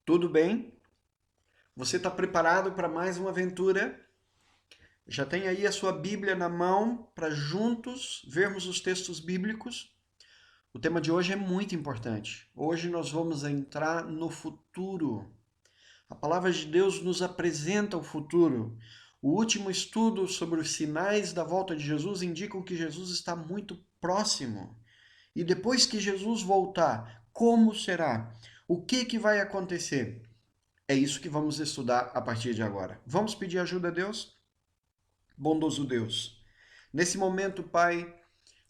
Tudo bem? Você está preparado para mais uma aventura? Já tem aí a sua Bíblia na mão para juntos vermos os textos bíblicos? O tema de hoje é muito importante. Hoje nós vamos entrar no futuro. A palavra de Deus nos apresenta o futuro. O último estudo sobre os sinais da volta de Jesus indica que Jesus está muito próximo. E depois que Jesus voltar, como será? O que vai acontecer? É isso que vamos estudar a partir de agora. Vamos pedir ajuda a Deus? Bondoso Deus. Nesse momento, Pai,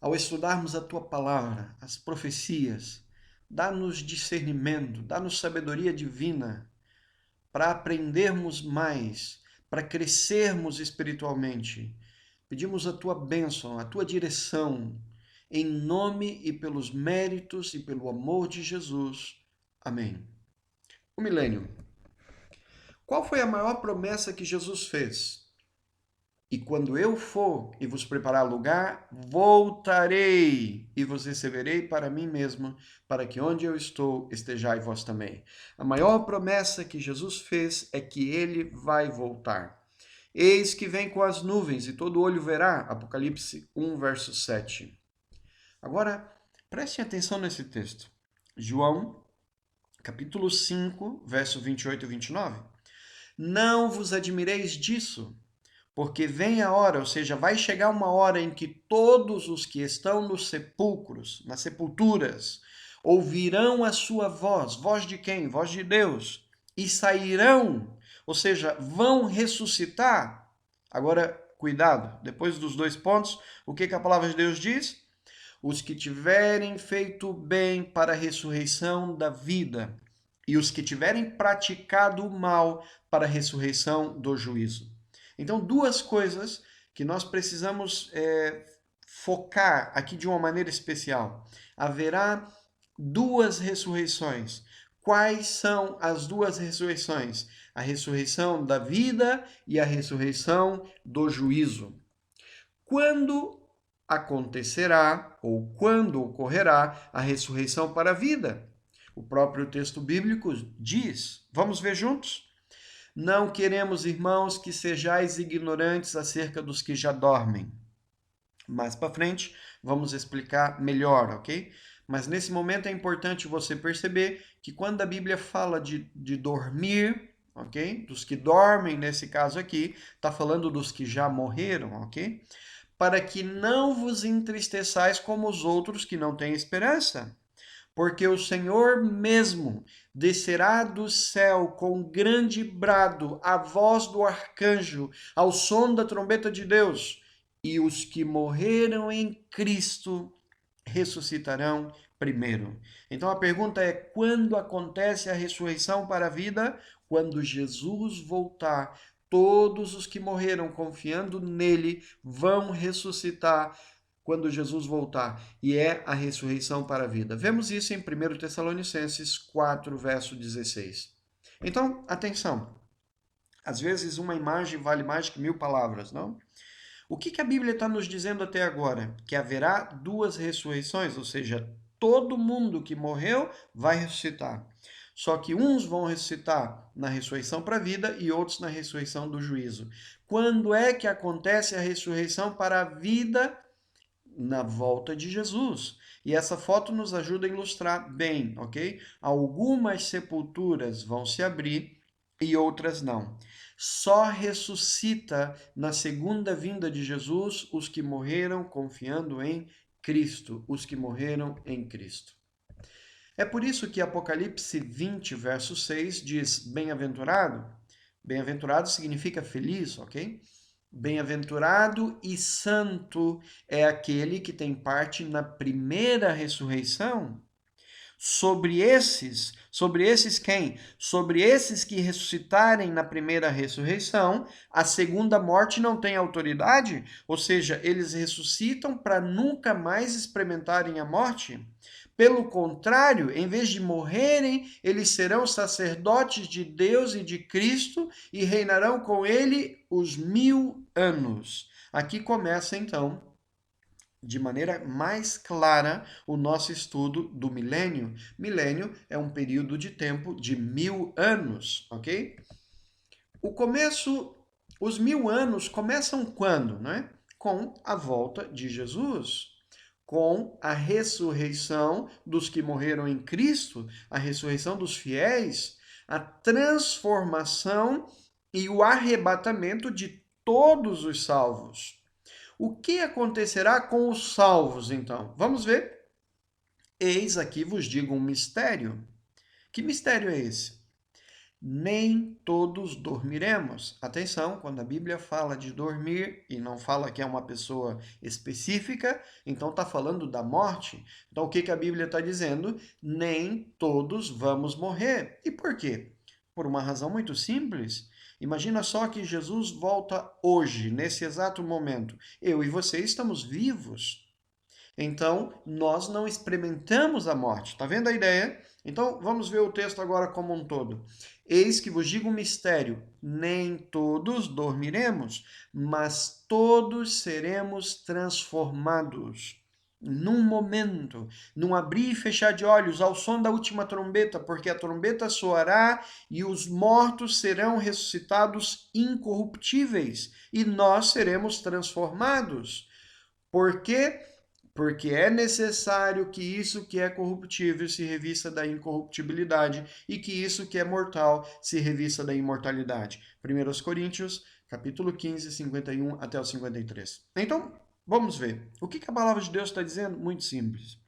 ao estudarmos a tua palavra, as profecias, dá-nos discernimento, dá-nos sabedoria divina para aprendermos mais, para crescermos espiritualmente. Pedimos a tua bênção, a tua direção, em nome e pelos méritos e pelo amor de Jesus. Amém. O milênio. Qual foi a maior promessa que Jesus fez? E quando eu for e vos preparar lugar, voltarei e vos receberei para mim mesmo, para que onde eu estou estejai vós também. A maior promessa que Jesus fez é que ele vai voltar. Eis que vem com as nuvens e todo olho verá. Apocalipse 1, verso 7. Agora, prestem atenção nesse texto. João, capítulo 5, verso 28 e 29. Não vos admireis disso, porque vem a hora, ou seja, vai chegar uma hora em que todos os que estão nos sepulcros, nas sepulturas, ouvirão a sua voz. Voz de quem? Voz de Deus. E sairão, ou seja, vão ressuscitar. Agora, cuidado, depois dos dois pontos, o que a palavra de Deus diz? Os que tiverem feito bem para a ressurreição da vida, e os que tiverem praticado o mal para a ressurreição do juízo. Então, duas coisas que nós precisamos focar aqui de uma maneira especial. Haverá duas ressurreições. Quais são as duas ressurreições? A ressurreição da vida e a ressurreição do juízo. Quando acontecerá ou quando ocorrerá a ressurreição para a vida? O próprio texto bíblico diz. Vamos ver juntos? Não queremos, irmãos, que sejais ignorantes acerca dos que já dormem. Mais para frente, vamos explicar melhor, ok? Mas nesse momento é importante você perceber que quando a Bíblia fala de dormir, ok? Dos que dormem, nesse caso aqui, está falando dos que já morreram, ok? Para que não vos entristeçais como os outros que não têm esperança. Porque o Senhor mesmo descerá do céu com grande brado, a voz do arcanjo, ao som da trombeta de Deus, e os que morreram em Cristo ressuscitarão primeiro. Então a pergunta é: quando acontece a ressurreição para a vida? Quando Jesus voltar. Todos os que morreram confiando nele vão ressuscitar quando Jesus voltar, e é a ressurreição para a vida. Vemos isso em 1 Tessalonicenses 4, verso 16. Então, atenção. Às vezes uma imagem vale mais que 1.000 palavras, não? O que a Bíblia está nos dizendo até agora? Que haverá duas ressurreições, ou seja, todo mundo que morreu vai ressuscitar. Só que uns vão ressuscitar na ressurreição para a vida e outros na ressurreição do juízo. Quando é que acontece a ressurreição para a vida? Na volta de Jesus. E essa foto nos ajuda a ilustrar bem, ok? Algumas sepulturas vão se abrir e outras não. Só ressuscita na segunda vinda de Jesus os que morreram confiando em Cristo, os que morreram em Cristo. É por isso que Apocalipse 20, verso 6 diz: bem-aventurado. Bem-aventurado significa feliz, ok? Bem-aventurado e santo é aquele que tem parte na primeira ressurreição. Sobre esses quem? Sobre esses que ressuscitarem na primeira ressurreição, a segunda morte não tem autoridade, ou seja, eles ressuscitam para nunca mais experimentarem a morte. Pelo contrário, em vez de morrerem, eles serão sacerdotes de Deus e de Cristo e reinarão com ele os 1000 anos. Aqui começa então de maneira mais clara o nosso estudo do milênio. Milênio é um período de tempo de 1000 anos, ok? Os 1000 anos começam quando, né? Com a volta de Jesus, com a ressurreição dos que morreram em Cristo, a ressurreição dos fiéis, a transformação e o arrebatamento de todos os salvos. O que acontecerá com os salvos, então? Vamos ver. Eis aqui vos digo um mistério. Que mistério é esse? Nem todos dormiremos. Atenção, quando a Bíblia fala de dormir e não fala que é uma pessoa específica, então está falando da morte. Então o que a Bíblia está dizendo? Nem todos vamos morrer. E por quê? Por uma razão muito simples. Imagina só que Jesus volta hoje, nesse exato momento. Eu e você estamos vivos. Então, nós não experimentamos a morte. Está vendo a ideia? Então, vamos ver o texto agora como um todo. Eis que vos digo um mistério: nem todos dormiremos, mas todos seremos transformados. Num momento, num abrir e fechar de olhos, ao som da última trombeta, porque a trombeta soará e os mortos serão ressuscitados incorruptíveis, e nós seremos transformados. Por quê? Porque é necessário que isso que é corruptível se revista da incorruptibilidade e que isso que é mortal se revista da imortalidade. 1 Coríntios, capítulo 15, 51 até o 53. Então, vamos ver. O que a palavra de Deus está dizendo? Muito simples.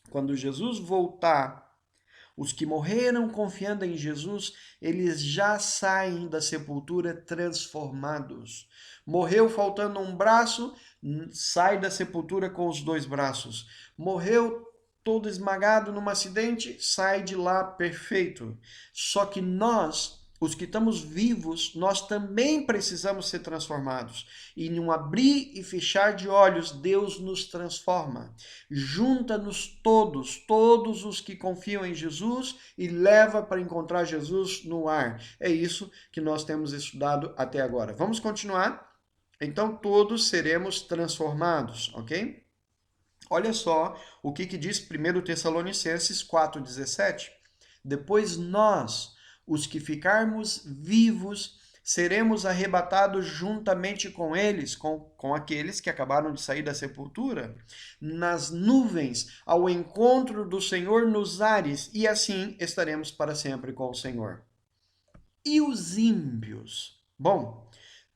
Quando Jesus voltar, os que morreram confiando em Jesus, eles já saem da sepultura transformados. Morreu faltando um braço, sai da sepultura com os 2 braços. Morreu todo esmagado num acidente, sai de lá perfeito. Só que nós, os que estamos vivos, nós também precisamos ser transformados. E num abrir e fechar de olhos, Deus nos transforma. Junta-nos todos os que confiam em Jesus e leva para encontrar Jesus no ar. É isso que nós temos estudado até agora. Vamos continuar? Então todos seremos transformados, ok? Olha só o que diz 1 Tessalonicenses 4,17. Depois nós, os que ficarmos vivos, seremos arrebatados juntamente com eles, com aqueles que acabaram de sair da sepultura, nas nuvens, ao encontro do Senhor nos ares, e assim estaremos para sempre com o Senhor. E os ímpios? Bom,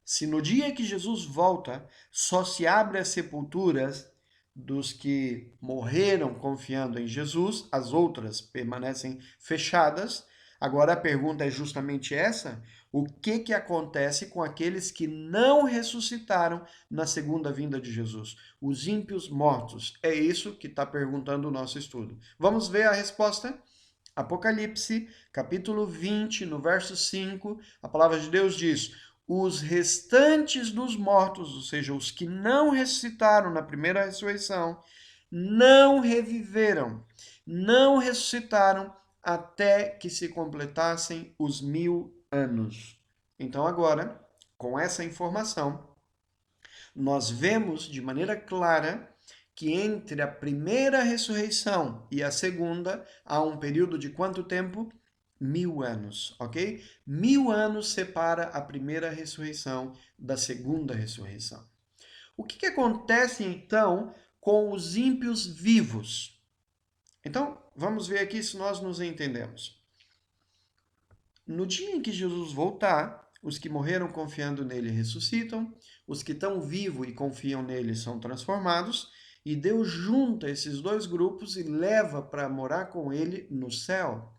se no dia que Jesus volta só se abre as sepulturas dos que morreram confiando em Jesus, as outras permanecem fechadas. Agora a pergunta é justamente essa: o que acontece com aqueles que não ressuscitaram na segunda vinda de Jesus? Os ímpios mortos. É isso que está perguntando o nosso estudo. Vamos ver a resposta? Apocalipse, capítulo 20, no verso 5, a palavra de Deus diz: os restantes dos mortos, ou seja, os que não ressuscitaram na primeira ressurreição, não reviveram, não ressuscitaram até que se completassem os 1000 anos. Então, agora, com essa informação, nós vemos de maneira clara que entre a primeira ressurreição e a segunda há um período de quanto tempo? 1000 anos, ok? 1000 anos separa a primeira ressurreição da segunda ressurreição. O que acontece então com os ímpios vivos? Então, vamos ver aqui se nós nos entendemos. No dia em que Jesus voltar, os que morreram confiando nele ressuscitam, os que estão vivos e confiam nele são transformados, e Deus junta esses 2 grupos e leva para morar com ele no céu.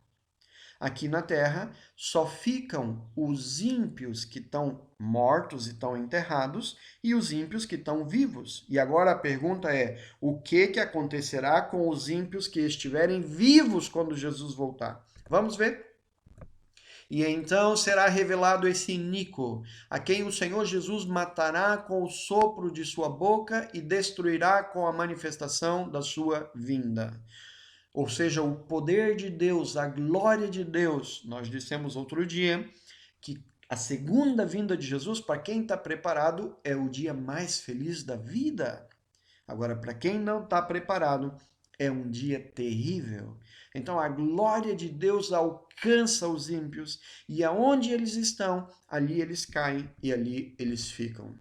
Aqui na terra só ficam os ímpios que estão mortos e estão enterrados e os ímpios que estão vivos. E agora a pergunta é: o que acontecerá com os ímpios que estiverem vivos quando Jesus voltar? Vamos ver? E então será revelado esse iníquo, a quem o Senhor Jesus matará com o sopro de sua boca e destruirá com a manifestação da sua vinda. Ou seja, o poder de Deus, a glória de Deus. Nós dissemos outro dia que a segunda vinda de Jesus, para quem está preparado, é o dia mais feliz da vida. Agora, para quem não está preparado, é um dia terrível. Então, a glória de Deus alcança os ímpios, e aonde eles estão, ali eles caem e ali eles ficam.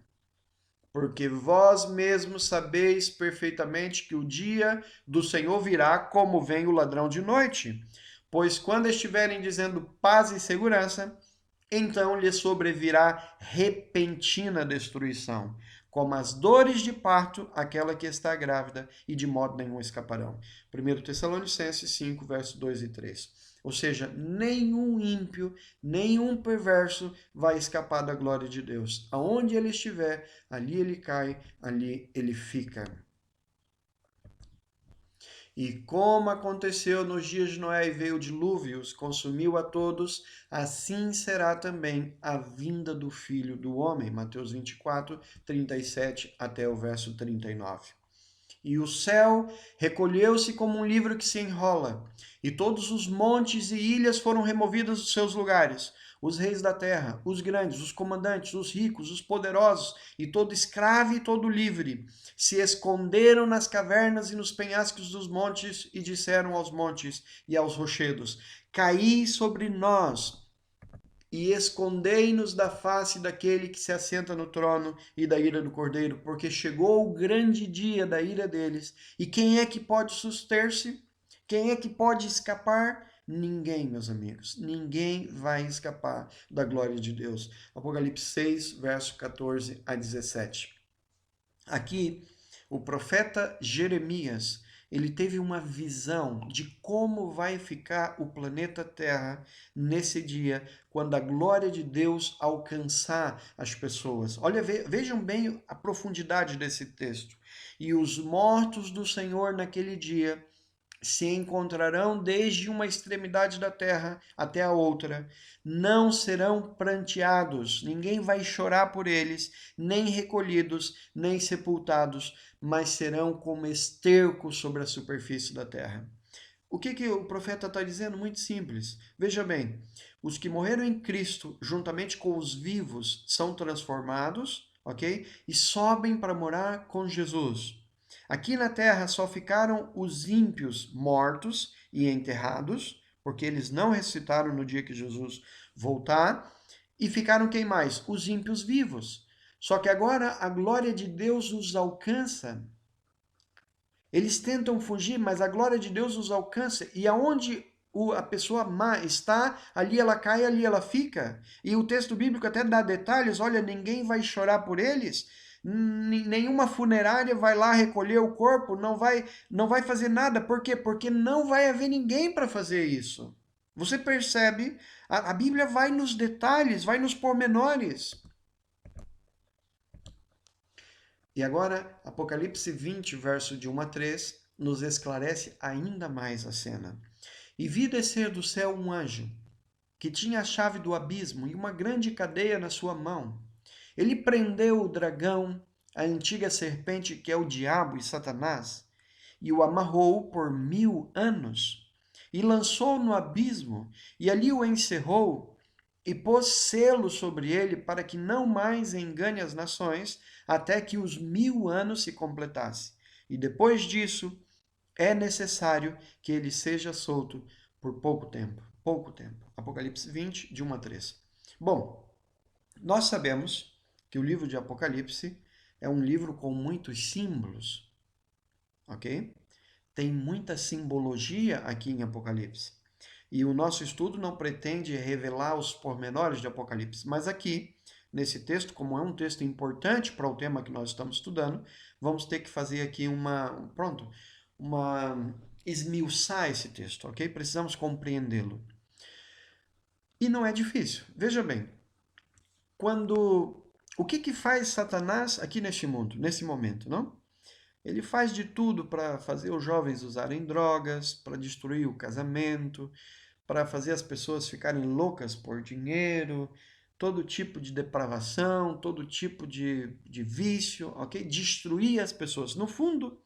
Porque vós mesmos sabeis perfeitamente que o dia do Senhor virá como vem o ladrão de noite. Pois quando estiverem dizendo paz e segurança, então lhe sobrevirá repentina destruição, como as dores de parto, aquela que está grávida, e de modo nenhum escaparão. 1 Tessalonicenses 5, versos 2 e 3. Ou seja, nenhum ímpio, nenhum perverso vai escapar da glória de Deus. Aonde ele estiver, ali ele cai, ali ele fica. E como aconteceu nos dias de Noé e veio o dilúvio, os consumiu a todos, assim será também a vinda do Filho do Homem. Mateus 24, 37 até o verso 39. E o céu recolheu-se como um livro que se enrola, e todos os montes e ilhas foram removidos dos seus lugares. Os reis da terra, os grandes, os comandantes, os ricos, os poderosos, e todo escravo e todo livre, se esconderam nas cavernas e nos penhascos dos montes, e disseram aos montes e aos rochedos: Caí sobre nós, e escondei-nos da face daquele que se assenta no trono e da ira do Cordeiro, porque chegou o grande dia da ira deles. E quem é que pode suster-se? Quem é que pode escapar? Ninguém, meus amigos. Ninguém vai escapar da glória de Deus. Apocalipse 6, verso 14 a 17. Aqui, o profeta Jeremias, ele teve uma visão de como vai ficar o planeta Terra nesse dia, quando a glória de Deus alcançar as pessoas. Olha, vejam bem a profundidade desse texto. E os mortos do Senhor naquele dia se encontrarão desde uma extremidade da terra até a outra, não serão pranteados, ninguém vai chorar por eles, nem recolhidos, nem sepultados, mas serão como esterco sobre a superfície da terra. O que o profeta está dizendo? Muito simples. Veja bem, os que morreram em Cristo, juntamente com os vivos, são transformados, ok? E sobem para morar com Jesus. Aqui na terra só ficaram os ímpios mortos e enterrados, porque eles não ressuscitaram no dia que Jesus voltar, e ficaram quem mais? Os ímpios vivos. Só que agora a glória de Deus os alcança. Eles tentam fugir, mas a glória de Deus os alcança. E aonde a pessoa má está, ali ela cai, ali ela fica. E o texto bíblico até dá detalhes: olha, ninguém vai chorar por eles, nenhuma funerária vai lá recolher o corpo, não vai fazer nada. Por quê? Porque não vai haver ninguém para fazer isso. Você percebe? A Bíblia vai nos detalhes, vai nos pormenores. E agora, Apocalipse 20, verso de 1 a 3, nos esclarece ainda mais a cena. E vi descer do céu um anjo, que tinha a chave do abismo e uma grande cadeia na sua mão. Ele prendeu o dragão, a antiga serpente que é o diabo e Satanás, e o amarrou por 1000 anos, e lançou no abismo, e ali o encerrou, e pôs selo sobre ele para que não mais engane as nações, até que os 1000 anos se completassem. E depois disso, é necessário que ele seja solto por pouco tempo. Pouco tempo. Apocalipse 20, de 1 a 3. Bom, nós sabemos que o livro de Apocalipse é um livro com muitos símbolos, ok? Tem muita simbologia aqui em Apocalipse. E o nosso estudo não pretende revelar os pormenores de Apocalipse, mas aqui, nesse texto, como é um texto importante para o tema que nós estamos estudando, vamos ter que fazer aqui esmiuçar esse texto, ok? Precisamos compreendê-lo. E não é difícil. Veja bem, o que faz Satanás aqui neste mundo, nesse momento, não? Ele faz de tudo para fazer os jovens usarem drogas, para destruir o casamento, para fazer as pessoas ficarem loucas por dinheiro, todo tipo de depravação, todo tipo de vício, ok? Destruir as pessoas. No fundo,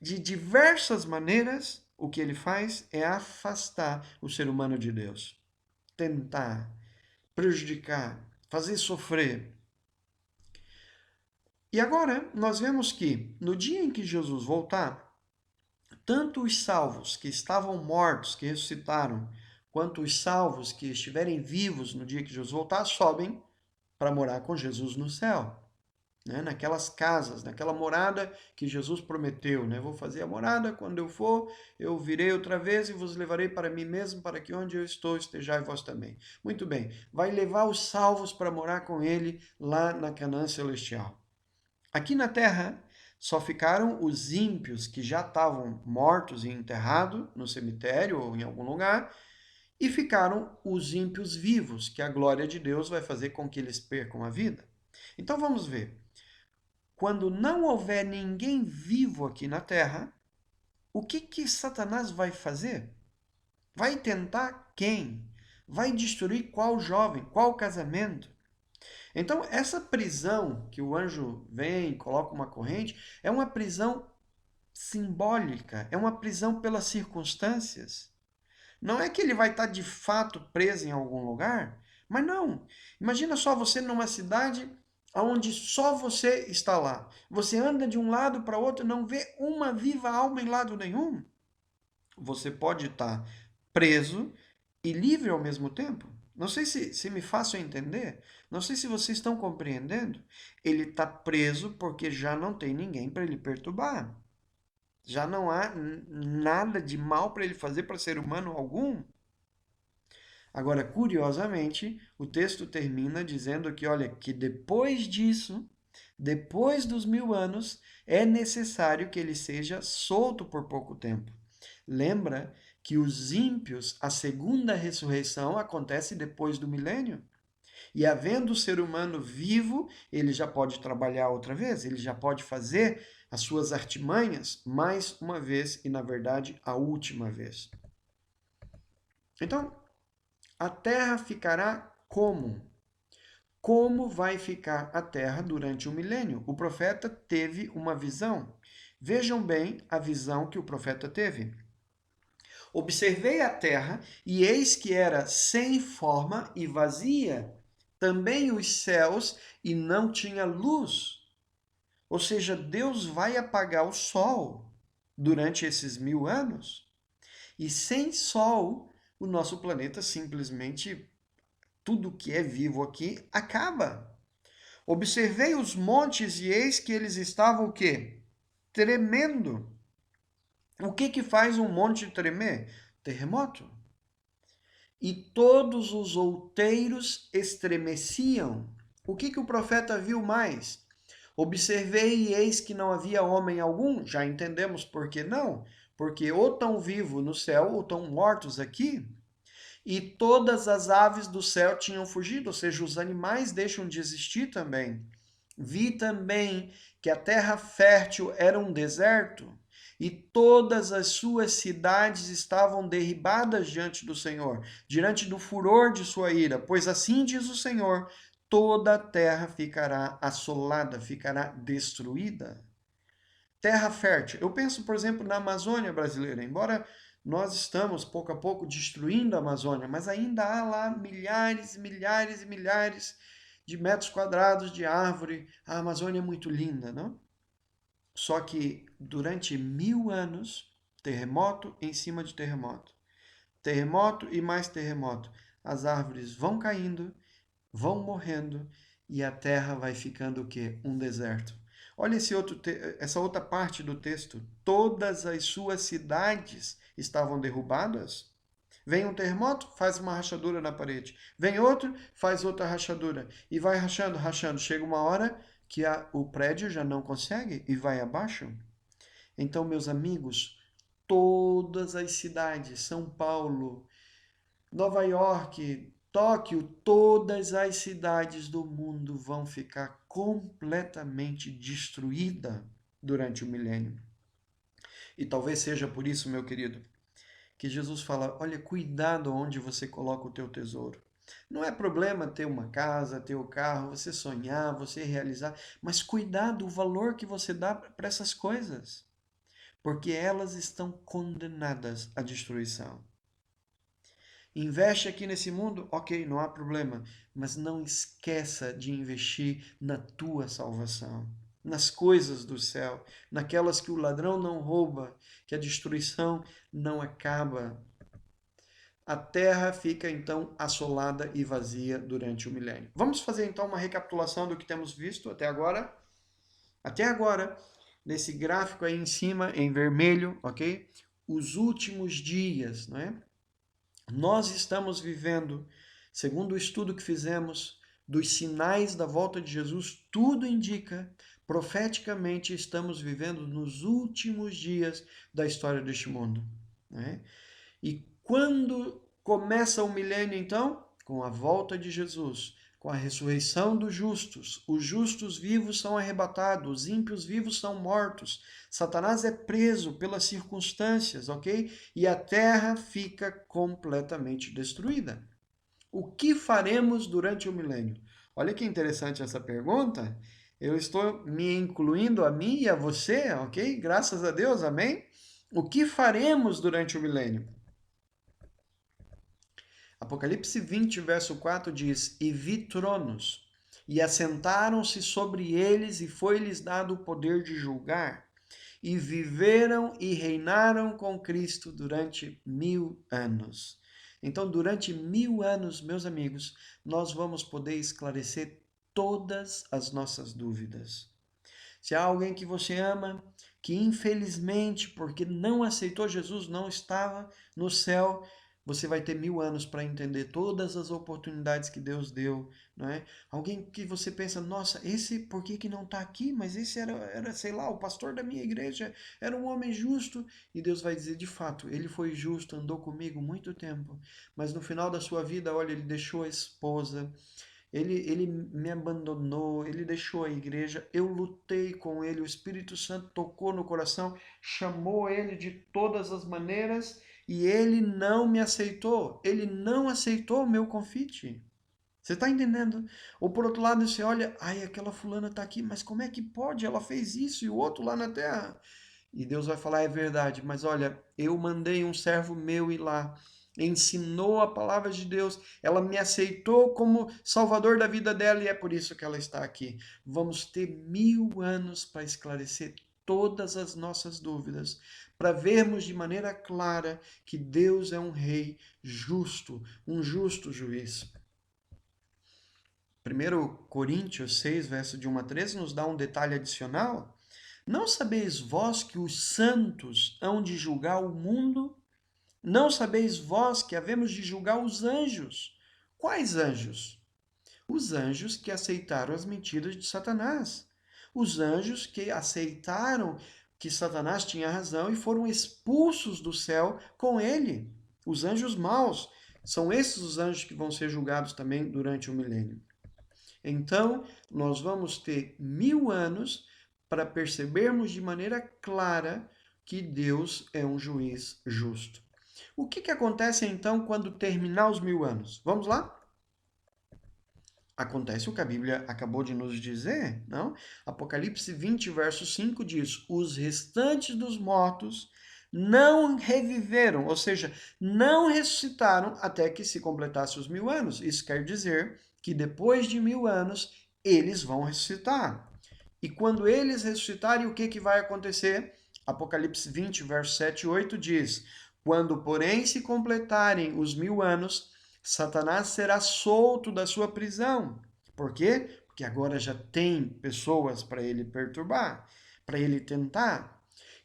de diversas maneiras, o que ele faz é afastar o ser humano de Deus. Tentar, prejudicar, fazer sofrer. E agora nós vemos que no dia em que Jesus voltar, tanto os salvos que estavam mortos, que ressuscitaram, quanto os salvos que estiverem vivos no dia que Jesus voltar, sobem para morar com Jesus no céu. Né? Naquelas casas, naquela morada que Jesus prometeu, né? Vou fazer a morada, quando eu for, eu virei outra vez e vos levarei para mim mesmo, para que onde eu estou estejais vós também. Muito bem, vai levar os salvos para morar com ele lá na Canaã celestial. Aqui na terra só ficaram os ímpios que já estavam mortos e enterrados no cemitério ou em algum lugar, e ficaram os ímpios vivos, que a glória de Deus vai fazer com que eles percam a vida. Então vamos ver. Quando não houver ninguém vivo aqui na terra, o que Satanás vai fazer? Vai tentar quem? Vai destruir qual jovem? Qual casamento? Então, essa prisão que o anjo vem, coloca uma corrente, é uma prisão simbólica, é uma prisão pelas circunstâncias. Não é que ele vai estar de fato preso em algum lugar, mas não. Imagina só você numa cidade onde só você está lá. Você anda de um lado para outro, não vê uma viva alma em lado nenhum. Você pode estar preso e livre ao mesmo tempo. Não sei se me faço entender. Não sei se vocês estão compreendendo. Ele está preso porque já não tem ninguém para ele perturbar. Já não há nada de mal para ele fazer para ser humano algum. Agora, curiosamente, o texto termina dizendo que, olha, que depois disso, depois dos 1000 anos, é necessário que ele seja solto por pouco tempo. Lembra que os ímpios, a segunda ressurreição acontece depois do milênio. E havendo o ser humano vivo, ele já pode trabalhar outra vez, ele já pode fazer as suas artimanhas mais uma vez e, na verdade, a última vez. Então, a terra ficará como? Como vai ficar a terra durante o milênio? O profeta teve uma visão. Vejam bem a visão que o profeta teve. Observei a terra, e eis que era sem forma e vazia, também os céus, e não tinha luz. Ou seja, Deus vai apagar o sol durante esses 1000 anos. E sem sol, o nosso planeta simplesmente, tudo que é vivo aqui, acaba. Observei os montes e eis que eles estavam o quê? Tremendo. O que faz um monte tremer? Terremoto. E todos os outeiros estremeciam. O que o profeta viu mais? Observei e eis que não havia homem algum. Já entendemos por que não. Porque ou estão vivos no céu ou estão mortos aqui. E todas as aves do céu tinham fugido, ou seja, os animais deixam de existir também. Vi também que a terra fértil era um deserto, e todas as suas cidades estavam derribadas diante do Senhor, diante do furor de sua ira, pois assim diz o Senhor: toda a terra ficará assolada, ficará destruída. Terra fértil. Eu penso, por exemplo, na Amazônia brasileira, embora nós estamos pouco a pouco destruindo a Amazônia, mas ainda há lá milhares, milhares e milhares de metros quadrados de árvore. A Amazônia é muito linda, não? Só que durante 1000 anos, terremoto em cima de terremoto, terremoto e mais terremoto, as árvores vão caindo, vão morrendo e a terra vai ficando o quê? Um deserto. Olha essa outra parte do texto. Todas as suas cidades estavam derrubadas. Vem um terremoto, faz uma rachadura na parede. Vem outro, faz outra rachadura. E vai rachando, rachando. Chega uma hora que o prédio já não consegue e vai abaixo. Então, meus amigos, todas as cidades, São Paulo, Nova York, Tóquio, todas as cidades do mundo vão ficar completamente destruídas durante o milênio. E talvez seja por isso, meu querido, que Jesus fala: olha, cuidado onde você coloca o teu tesouro. Não é problema ter uma casa, ter o carro, você sonhar, você realizar, mas cuidado o valor que você dá para essas coisas, porque elas estão condenadas à destruição. Investe aqui nesse mundo, ok, não há problema, mas não esqueça de investir na tua salvação. nas coisas do céu, naquelas que o ladrão não rouba, que a destruição não acaba. A terra fica então assolada e vazia durante o milênio. Vamos fazer então uma recapitulação do que temos visto até agora? Até agora, nesse gráfico aí em cima, em vermelho, ok? Os últimos dias, não é? Nós estamos vivendo, segundo o estudo que fizemos, dos sinais da volta de Jesus, tudo indica, profeticamente, estamos vivendo nos últimos dias da história deste mundo, né? E quando começa o milênio, então? Com a volta de Jesus, com a ressurreição dos justos. Os justos vivos são arrebatados, os ímpios vivos são mortos. Satanás é preso pelas circunstâncias, ok? E a terra fica completamente destruída. O que faremos durante o milênio? Olha que interessante essa pergunta. Eu estou me incluindo a mim e a você, ok? Graças a Deus, amém? O que faremos durante o milênio? Apocalipse 20, verso 4 diz: E vi tronos, e assentaram-se sobre eles, e foi-lhes dado o poder de julgar. E viveram e reinaram com Cristo durante 1000 anos. Então, durante 1000 anos, meus amigos, nós vamos poder esclarecer todas as nossas dúvidas. Se há alguém que você ama, que infelizmente, porque não aceitou Jesus, não estava no céu, você vai ter 1000 anos para entender todas as oportunidades que Deus deu, não é? Alguém que você pensa, nossa, esse por que não está aqui? Mas esse era, sei lá, o pastor da minha igreja, era um homem justo. E Deus vai dizer, de fato, ele foi justo, andou comigo muito tempo, mas no final da sua vida, olha, ele deixou a esposa, ele me abandonou, ele deixou a igreja, eu lutei com ele, o Espírito Santo tocou no coração, chamou ele de todas as maneiras e ele não me aceitou, ele não aceitou o meu convite. Você está entendendo? Ou por outro lado, você olha, ai, aquela fulana está aqui, mas como é que pode? Ela fez isso e o outro lá na terra. E Deus vai falar, é verdade, mas olha, eu mandei um servo meu ir lá, ensinou a palavra de Deus, ela me aceitou como salvador da vida dela e é por isso que ela está aqui. Vamos ter 1000 anos para esclarecer todas as nossas dúvidas, para vermos de maneira clara que Deus é um rei justo, um justo juiz. 1 Coríntios 6, verso de 1 a 13, nos dá um detalhe adicional. Não sabeis vós que os santos hão de julgar o mundo? Não sabeis vós que havemos de julgar os anjos? Quais anjos? Os anjos que aceitaram as mentiras de Satanás. Os anjos que aceitaram que Satanás tinha razão e foram expulsos do céu com ele. Os anjos maus. São esses os anjos que vão ser julgados também durante o milênio. Então, nós vamos ter 1000 anos para percebermos de maneira clara que Deus é um juiz justo. O que acontece então quando terminar os 1000 anos? Vamos lá? Acontece o que a Bíblia acabou de nos dizer, não? Apocalipse 20, verso 5 diz: Os restantes dos mortos não reviveram, ou seja, não ressuscitaram até que se completasse os 1000 anos. Isso quer dizer que depois de 1000 anos eles vão ressuscitar. E quando eles ressuscitarem, o que vai acontecer? Apocalipse 20, verso 7 e 8 diz: Quando, porém, se completarem os 1000 anos, Satanás será solto da sua prisão. Por quê? Porque agora já tem pessoas para ele perturbar, para ele tentar.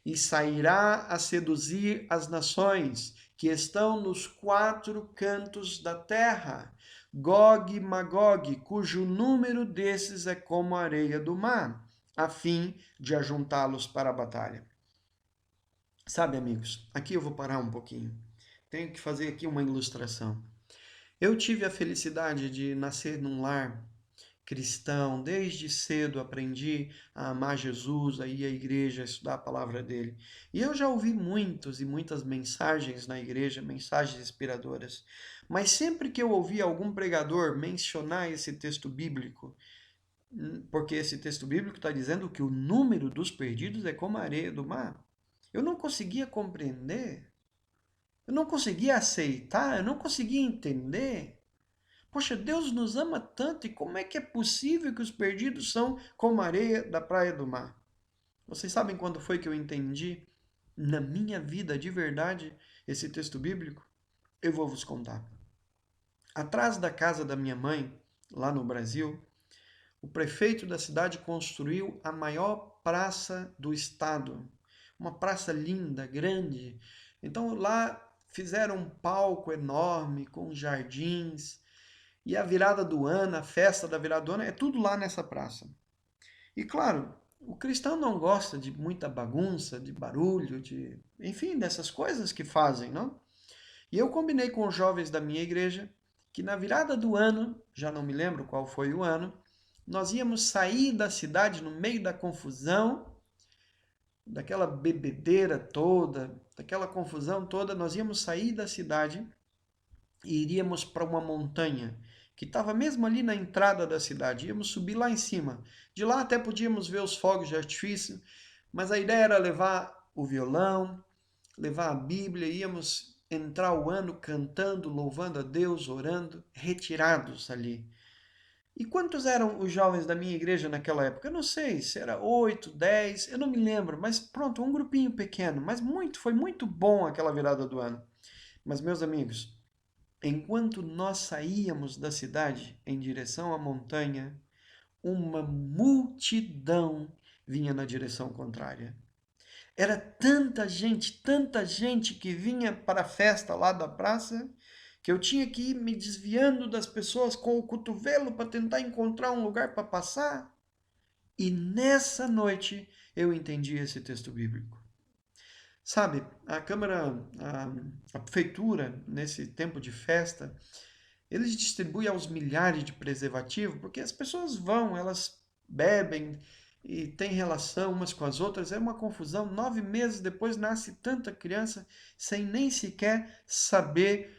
E sairá a seduzir as nações que estão nos 4 cantos da terra, Gog e Magog, cujo número desses é como a areia do mar, a fim de ajuntá-los para a batalha. Sabe, amigos, aqui eu vou parar um pouquinho. Tenho que fazer aqui uma ilustração. Eu tive a felicidade de nascer num lar cristão, desde cedo aprendi a amar Jesus, a ir à igreja, a estudar a palavra dele. E eu já ouvi muitas e muitas mensagens na igreja, mensagens inspiradoras. Mas sempre que eu ouvi algum pregador mencionar esse texto bíblico, porque esse texto bíblico está dizendo que o número dos perdidos é como a areia do mar, eu não conseguia compreender, eu não conseguia aceitar, eu não conseguia entender. Poxa, Deus nos ama tanto, e como é que é possível que os perdidos são como a areia da praia do mar? Vocês sabem quando foi que eu entendi na minha vida de verdade esse texto bíblico? Eu vou vos contar. Atrás da casa da minha mãe, lá no Brasil, o prefeito da cidade construiu a maior praça do estado. Uma praça linda, grande. Então lá fizeram um palco enorme com jardins. E a virada do ano, a festa da virada do ano, é tudo lá nessa praça. E claro, o cristão não gosta de muita bagunça, de barulho, enfim, dessas coisas que fazem, não? E eu combinei com os jovens da minha igreja que na virada do ano, já não me lembro qual foi o ano, nós íamos sair da cidade no meio da confusão, daquela bebedeira toda, daquela confusão toda, nós íamos sair da cidade e iríamos para uma montanha que estava mesmo ali na entrada da cidade. Íamos subir lá em cima. De lá até podíamos ver os fogos de artifício, mas a ideia era levar o violão, levar a Bíblia, íamos entrar o ano cantando, louvando a Deus, orando, retirados ali. E quantos eram os jovens da minha igreja naquela época? Eu não sei, se era 8, 10, eu não me lembro, mas pronto, um grupinho pequeno, mas foi muito bom aquela virada do ano. Mas meus amigos, enquanto nós saíamos da cidade em direção à montanha, uma multidão vinha na direção contrária. Era tanta gente que vinha para a festa lá da praça, que eu tinha que ir me desviando das pessoas com o cotovelo para tentar encontrar um lugar para passar. E nessa noite eu entendi esse texto bíblico. Sabe, a Câmara, a Prefeitura, nesse tempo de festa, eles distribuem aos milhares de preservativos, porque as pessoas vão, elas bebem e têm relação umas com as outras, é uma confusão. 9 meses depois nasce tanta criança sem nem sequer saber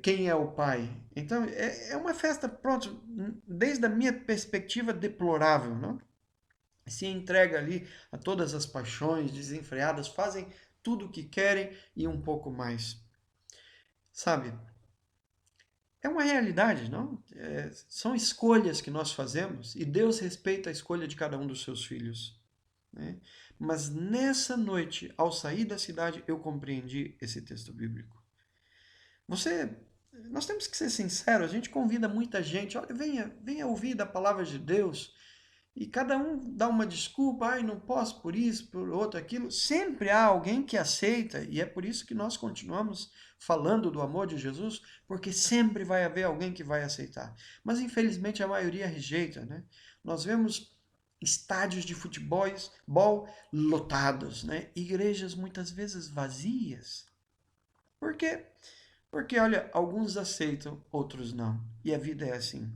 quem é o pai. Então é uma festa, pronto, desde a minha perspectiva, deplorável, não? Se entrega ali a todas as paixões desenfreadas, fazem tudo o que querem e um pouco mais. Sabe? É uma realidade, não? São escolhas que nós fazemos e Deus respeita a escolha de cada um dos seus filhos. Né? Mas nessa noite, ao sair da cidade, eu compreendi esse texto bíblico. Nós temos que ser sinceros, a gente convida muita gente, olha, venha ouvir da palavra de Deus, e cada um dá uma desculpa, ai, não posso por isso, por outro, aquilo. Sempre há alguém que aceita, e é por isso que nós continuamos falando do amor de Jesus, porque sempre vai haver alguém que vai aceitar. Mas infelizmente a maioria rejeita, né? Nós vemos estádios de futebol lotados, né? Igrejas muitas vezes vazias. Por quê? Porque, olha, alguns aceitam, outros não. E a vida é assim.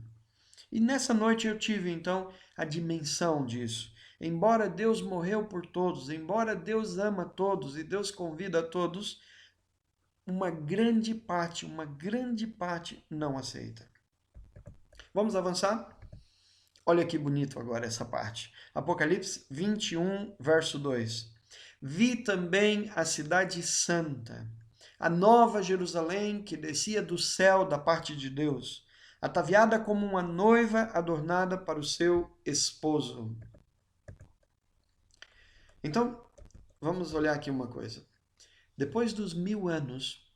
E nessa noite eu tive então a dimensão disso. Embora Deus morreu por todos, embora Deus ama todos e Deus convida a todos, uma grande parte não aceita. Vamos avançar? Olha que bonito agora essa parte. Apocalipse 21, verso 2. Vi também a cidade santa, a nova Jerusalém que descia do céu da parte de Deus, ataviada como uma noiva adornada para o seu esposo. Então, vamos olhar aqui uma coisa. Depois dos 1000 anos,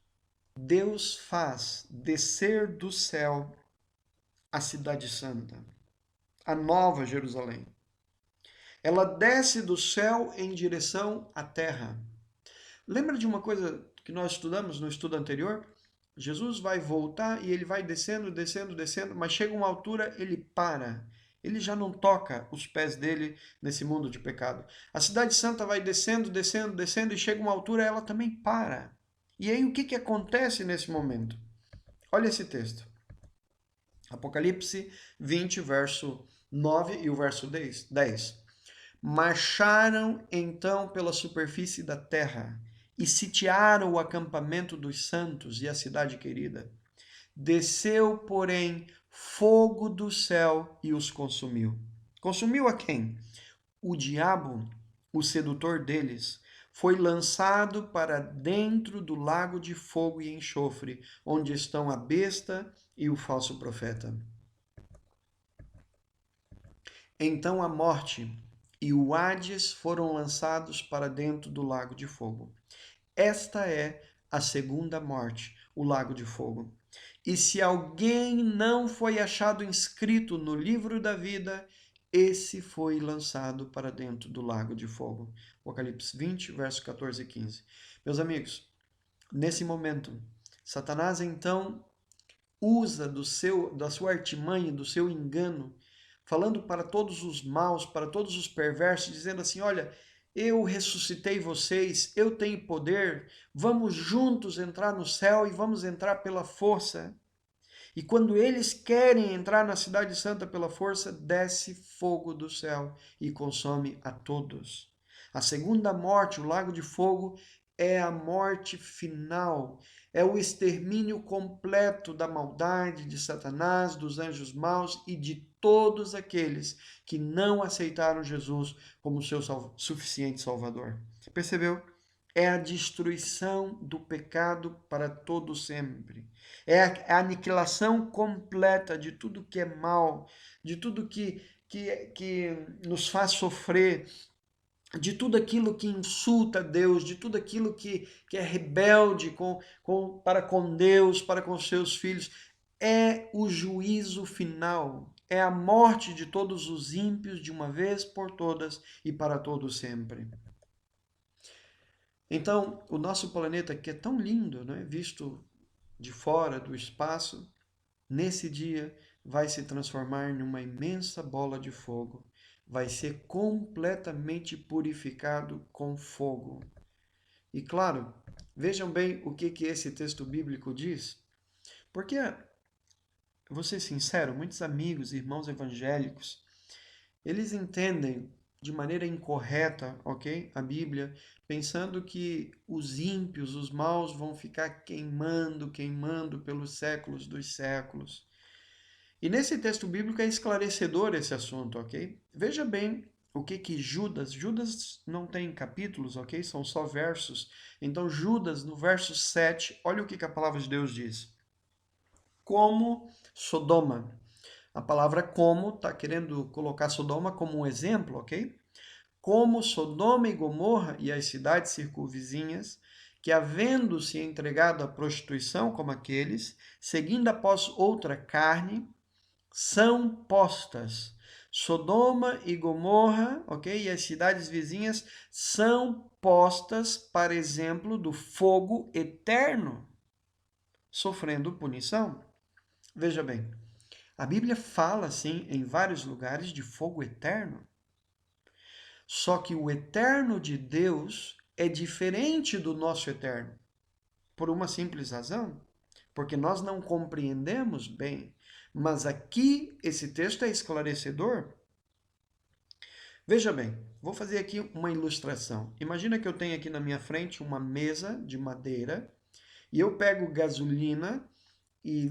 Deus faz descer do céu a cidade santa, a nova Jerusalém. Ela desce do céu em direção à terra. Lembra de uma coisa que nós estudamos no estudo anterior? Jesus vai voltar e ele vai descendo, mas chega uma altura, ele para. Ele já não toca os pés dele nesse mundo de pecado. A cidade santa vai descendo e chega uma altura, ela também para. E aí o que acontece nesse momento? Olha esse texto. Apocalipse 20, verso 9 e o verso 10. Marcharam então pela superfície da terra e sitiaram o acampamento dos santos e a cidade querida. Desceu, porém, fogo do céu e os consumiu. Consumiu a quem? O diabo, o sedutor deles, foi lançado para dentro do lago de fogo e enxofre, onde estão a besta e o falso profeta. Então a morte e o Hades foram lançados para dentro do lago de fogo. Esta é a segunda morte, o lago de fogo. E se alguém não foi achado inscrito no livro da vida, esse foi lançado para dentro do lago de fogo. Apocalipse 20, versos 14 e 15. Meus amigos, nesse momento, Satanás então usa da sua artimanha, do seu engano, falando para todos os maus, para todos os perversos, dizendo assim: olha, eu ressuscitei vocês, eu tenho poder, vamos juntos entrar no céu e vamos entrar pela força. E quando eles querem entrar na cidade santa pela força, desce fogo do céu e consome a todos. A segunda morte, o lago de fogo, é a morte final, é o extermínio completo da maldade de Satanás, dos anjos maus e de todos aqueles que não aceitaram Jesus como seu suficiente Salvador. Percebeu? É a destruição do pecado para todo sempre. É a aniquilação completa de tudo que é mal, de tudo que nos faz sofrer, de tudo aquilo que insulta Deus, de tudo aquilo que é rebelde para com Deus, para com seus filhos. É o juízo final, é a morte de todos os ímpios de uma vez por todas e para todo sempre. Então, o nosso planeta, que é tão lindo, né, visto de fora do espaço, nesse dia vai se transformar numa imensa bola de fogo. Vai ser completamente purificado com fogo. E claro, vejam bem o que esse texto bíblico diz. Porque, vou ser sincero, muitos amigos, irmãos evangélicos, eles entendem de maneira incorreta, ok? A Bíblia, pensando que os ímpios, os maus, vão ficar queimando, queimando pelos séculos dos séculos. E nesse texto bíblico é esclarecedor esse assunto, ok? Veja bem o que Judas não tem capítulos, ok? São só versos. Então Judas, no verso 7, olha o que a palavra de Deus diz. Como Sodoma. A palavra como está querendo colocar Sodoma como um exemplo, ok? Como Sodoma e Gomorra e as cidades circunvizinhas, que havendo-se entregado à prostituição como aqueles, seguindo após outra carne, são postas. Sodoma e Gomorra, ok? E as cidades vizinhas são postas para exemplo do fogo eterno, sofrendo punição. Veja bem, a Bíblia fala, assim, em vários lugares de fogo eterno. Só que o eterno de Deus é diferente do nosso eterno. Por uma simples razão. Porque nós não compreendemos bem. Mas aqui, esse texto é esclarecedor. Veja bem, vou fazer aqui uma ilustração. Imagina que eu tenho aqui na minha frente uma mesa de madeira e eu pego gasolina e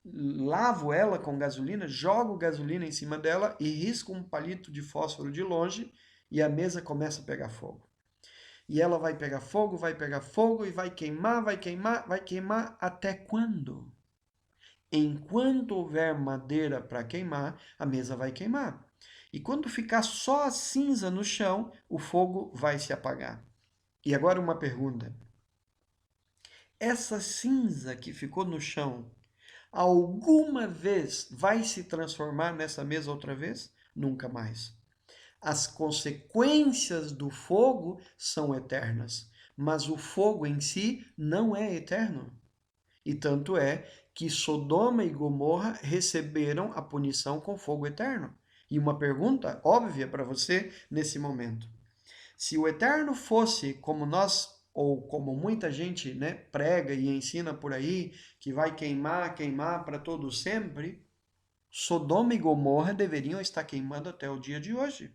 lavo ela com gasolina, jogo gasolina em cima dela e risco um palito de fósforo de longe e a mesa começa a pegar fogo. E ela vai pegar fogo e vai queimar, vai queimar, vai queimar até quando? Enquanto houver madeira para queimar, a mesa vai queimar. E quando ficar só a cinza no chão, o fogo vai se apagar. E agora uma pergunta. Essa cinza que ficou no chão, alguma vez vai se transformar nessa mesa outra vez? Nunca mais. As consequências do fogo são eternas, mas o fogo em si não é eterno. E tanto é que Sodoma e Gomorra receberam a punição com fogo eterno. E uma pergunta óbvia para você nesse momento. Se o eterno fosse como nós, ou como muita gente, né, prega e ensina por aí, que vai queimar, queimar para todo sempre, Sodoma e Gomorra deveriam estar queimando até o dia de hoje.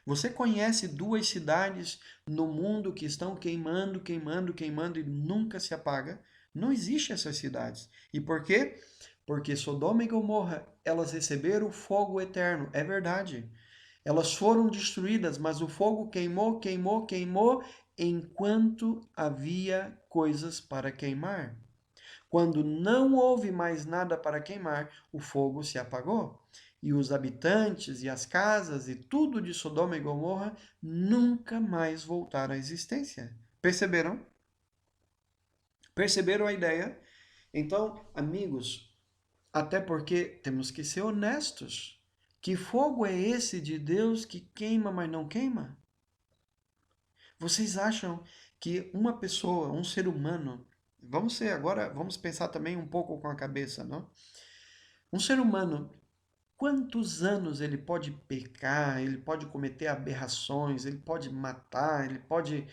Você conhece duas cidades no mundo que estão queimando, queimando, queimando e nunca se apaga? Não existem essas cidades. E por quê? Porque Sodoma e Gomorra, elas receberam o fogo eterno. É verdade. Elas foram destruídas, mas o fogo queimou, queimou, queimou enquanto havia coisas para queimar. Quando não houve mais nada para queimar, o fogo se apagou. E os habitantes e as casas e tudo de Sodoma e Gomorra nunca mais voltaram à existência. Perceberam? Perceberam a ideia? Então, amigos, até porque temos que ser honestos. Que fogo é esse de Deus que queima, mas não queima? Vocês acham que uma pessoa, um ser humano, vamos pensar também um pouco com a cabeça, não? Um ser humano, quantos anos ele pode pecar, ele pode cometer aberrações, ele pode matar, ele pode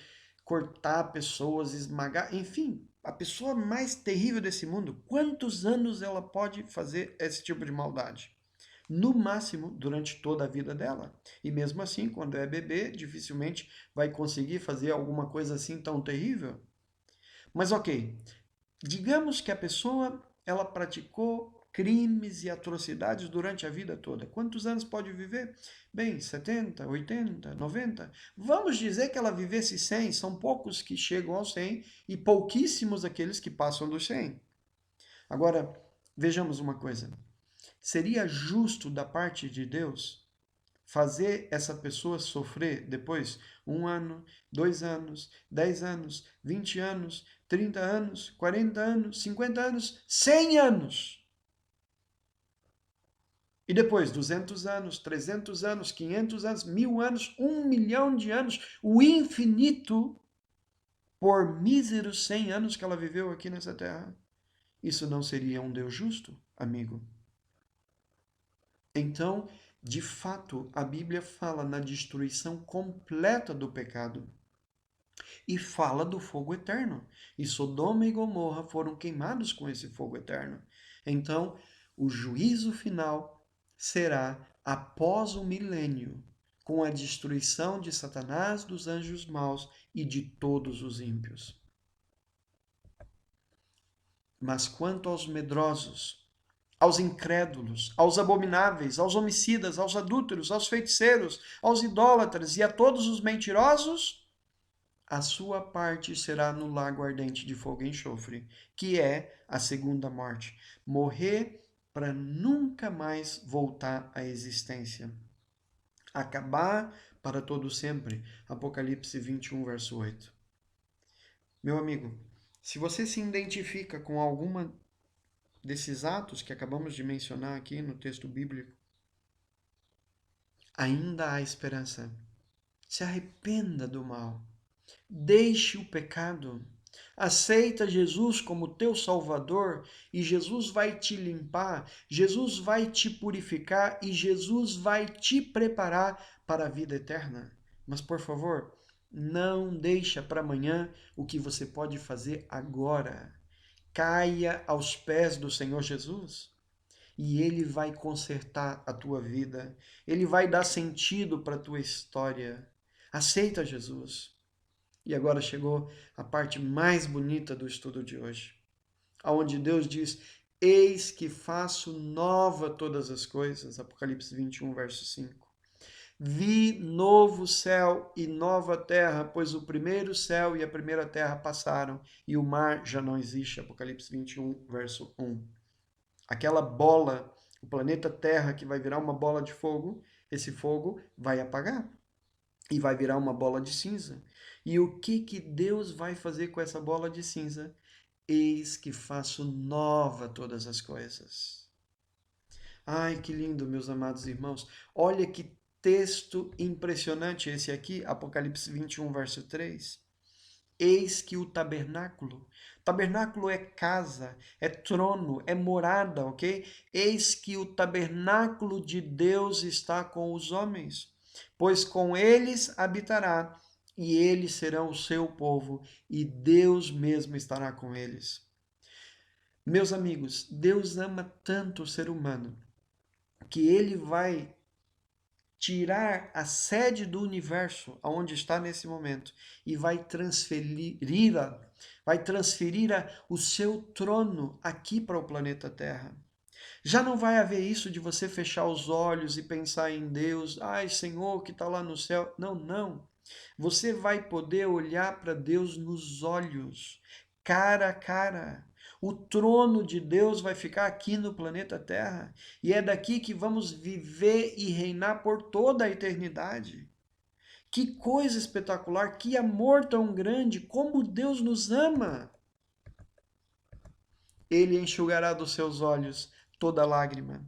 cortar pessoas, esmagar, enfim, a pessoa mais terrível desse mundo, quantos anos ela pode fazer esse tipo de maldade? No máximo, durante toda a vida dela. E mesmo assim, quando é bebê, dificilmente vai conseguir fazer alguma coisa assim tão terrível. Mas ok, digamos que a pessoa ela praticou crimes e atrocidades durante a vida toda. Quantos anos pode viver? Bem, 70, 80, 90. Vamos dizer que ela vivesse 100. São poucos que chegam aos 100 e pouquíssimos aqueles que passam dos 100. Agora, vejamos uma coisa. Seria justo da parte de Deus fazer essa pessoa sofrer depois 1 ano, 2 anos, 10 anos, 20 anos, 30 anos, 40 anos, 50 anos, 100 anos? E depois 200 anos, 300 anos, 500 anos, 1000 anos, 1 milhão de anos, o infinito por míseros 100 anos que ela viveu aqui nessa terra. Isso não seria um Deus justo, amigo? Então, de fato, a Bíblia fala na destruição completa do pecado e fala do fogo eterno. E Sodoma e Gomorra foram queimados com esse fogo eterno. Então, o juízo final será após o milênio, com a destruição de Satanás, dos anjos maus e de todos os ímpios. Mas quanto aos medrosos, aos incrédulos, aos abomináveis, aos homicidas, aos adúlteros, aos feiticeiros, aos idólatras e a todos os mentirosos, a sua parte será no lago ardente de fogo e enxofre, que é a segunda morte. Morrer para nunca mais voltar à existência. Acabar para todo sempre. Apocalipse 21, verso 8. Meu amigo, se você se identifica com alguma desses atos que acabamos de mencionar aqui no texto bíblico, ainda há esperança. Se arrependa do mal. Deixe o pecado. Aceita Jesus como teu Salvador e Jesus vai te limpar, Jesus vai te purificar e Jesus vai te preparar para a vida eterna. Mas, por favor, não deixa para amanhã o que você pode fazer agora. Caia aos pés do Senhor Jesus e Ele vai consertar a tua vida. Ele vai dar sentido para a tua história. Aceita Jesus. E agora chegou a parte mais bonita do estudo de hoje, aonde Deus diz: eis que faço nova todas as coisas. Apocalipse 21, verso 5. Vi novo céu e nova terra, pois o primeiro céu e a primeira terra passaram e o mar já não existe. Apocalipse 21, verso 1. Aquela bola, o planeta Terra que vai virar uma bola de fogo, esse fogo vai apagar e vai virar uma bola de cinza. E o que Deus vai fazer com essa bola de cinza? Eis que faço nova todas as coisas. Ai, que lindo, meus amados irmãos. Olha que texto impressionante esse aqui, Apocalipse 21, verso 3. Eis que o tabernáculo. Tabernáculo é casa, é trono, é morada, ok? Eis que o tabernáculo de Deus está com os homens, pois com eles habitará, e eles serão o seu povo, e Deus mesmo estará com eles. Meus amigos, Deus ama tanto o ser humano que ele vai tirar a sede do universo, aonde está nesse momento, e vai transferir o seu trono aqui para o planeta Terra. Já não vai haver isso de você fechar os olhos e pensar em Deus, ai Senhor que está lá no céu. Não, não. Você vai poder olhar para Deus nos olhos, cara a cara. O trono de Deus vai ficar aqui no planeta Terra e é daqui que vamos viver e reinar por toda a eternidade. Que coisa espetacular, que amor tão grande, como Deus nos ama! Ele enxugará dos seus olhos toda lágrima.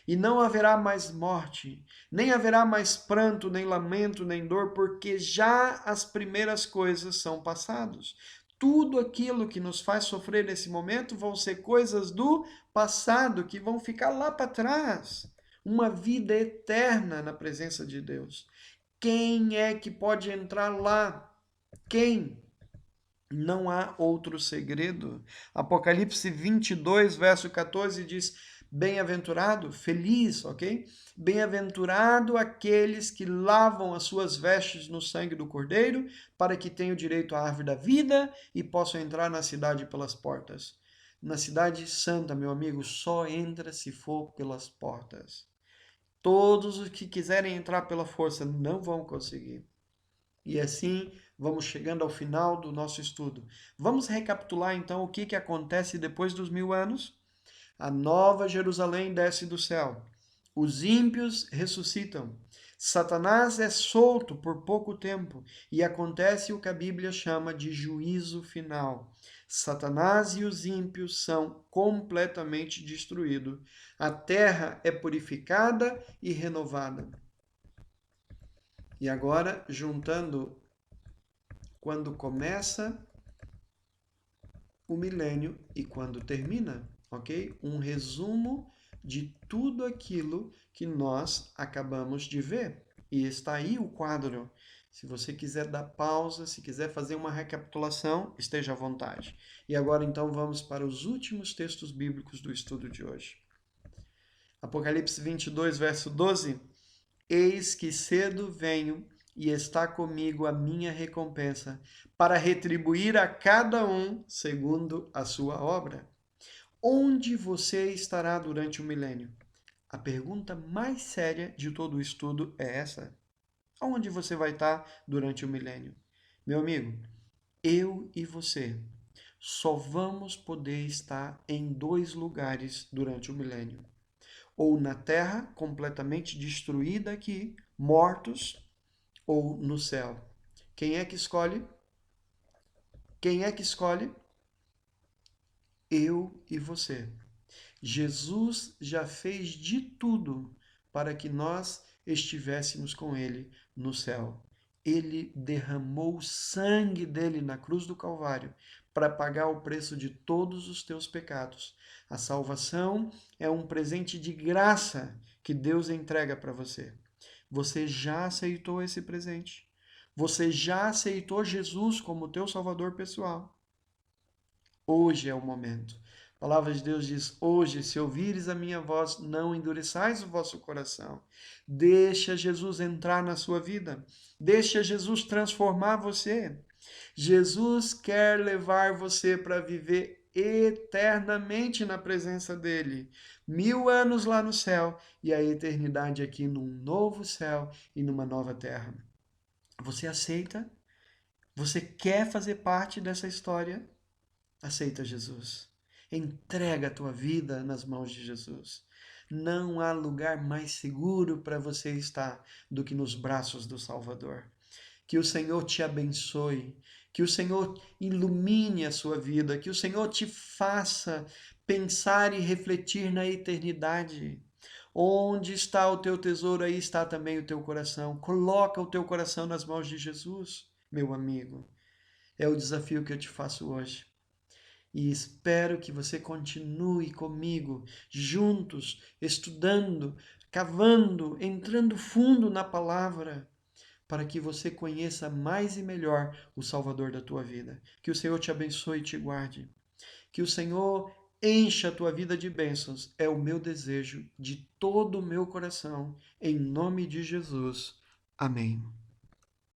E não haverá mais morte, nem haverá mais pranto, nem lamento, nem dor, porque já as primeiras coisas são passadas. Tudo aquilo que nos faz sofrer nesse momento vão ser coisas do passado, que vão ficar lá para trás. Uma vida eterna na presença de Deus. Quem é que pode entrar lá? Quem? Não há outro segredo. Apocalipse 22, verso 14 diz: bem-aventurado, feliz, ok? Bem-aventurado aqueles que lavam as suas vestes no sangue do Cordeiro, para que tenham direito à árvore da vida e possam entrar na cidade pelas portas. Na cidade santa, meu amigo, só entra se for pelas portas. Todos os que quiserem entrar pela força não vão conseguir. E assim vamos chegando ao final do nosso estudo. Vamos recapitular então o que acontece depois dos 1000 anos? A nova Jerusalém desce do céu. Os ímpios ressuscitam. Satanás é solto por pouco tempo e acontece o que a Bíblia chama de juízo final. Satanás e os ímpios são completamente destruídos. A terra é purificada e renovada. E agora, juntando quando começa o milênio e quando termina, ok? Um resumo de tudo aquilo que nós acabamos de ver. E está aí o quadro. Se você quiser dar pausa, se quiser fazer uma recapitulação, esteja à vontade. E agora então vamos para os últimos textos bíblicos do estudo de hoje. Apocalipse 22, verso 12. Eis que cedo venho e está comigo a minha recompensa, para retribuir a cada um segundo a sua obra. Onde você estará durante o milênio? A pergunta mais séria de todo o estudo é essa. Onde você vai estar durante o milênio? Meu amigo, eu e você só vamos poder estar em 2 lugares durante o milênio. Ou na terra, completamente destruída aqui, mortos, ou no céu. Quem é que escolhe? Quem é que escolhe? Eu e você. Jesus já fez de tudo para que nós estivéssemos com Ele no céu. Ele derramou o sangue dele na cruz do Calvário para pagar o preço de todos os teus pecados. A salvação é um presente de graça que Deus entrega para você. Você já aceitou esse presente? Você já aceitou Jesus como teu Salvador pessoal? Hoje é o momento. A palavra de Deus diz: hoje, se ouvires a minha voz, não endureçais o vosso coração. Deixa Jesus entrar na sua vida. Deixa Jesus transformar você. Jesus quer levar você para viver eternamente na presença dele. 1000 anos lá no céu e a eternidade aqui num novo céu e numa nova terra. Você aceita? Você quer fazer parte dessa história? Aceita Jesus. Entrega a tua vida nas mãos de Jesus. Não há lugar mais seguro para você estar do que nos braços do Salvador. Que o Senhor te abençoe, que o Senhor ilumine a sua vida, que o Senhor te faça pensar e refletir na eternidade. Onde está o teu tesouro, aí está também o teu coração. Coloca o teu coração nas mãos de Jesus, meu amigo. É o desafio que eu te faço hoje. E espero que você continue comigo, juntos, estudando, cavando, entrando fundo na palavra, para que você conheça mais e melhor o Salvador da tua vida. Que o Senhor te abençoe e te guarde. Que o Senhor encha a tua vida de bênçãos. É o meu desejo de todo o meu coração. Em nome de Jesus. Amém.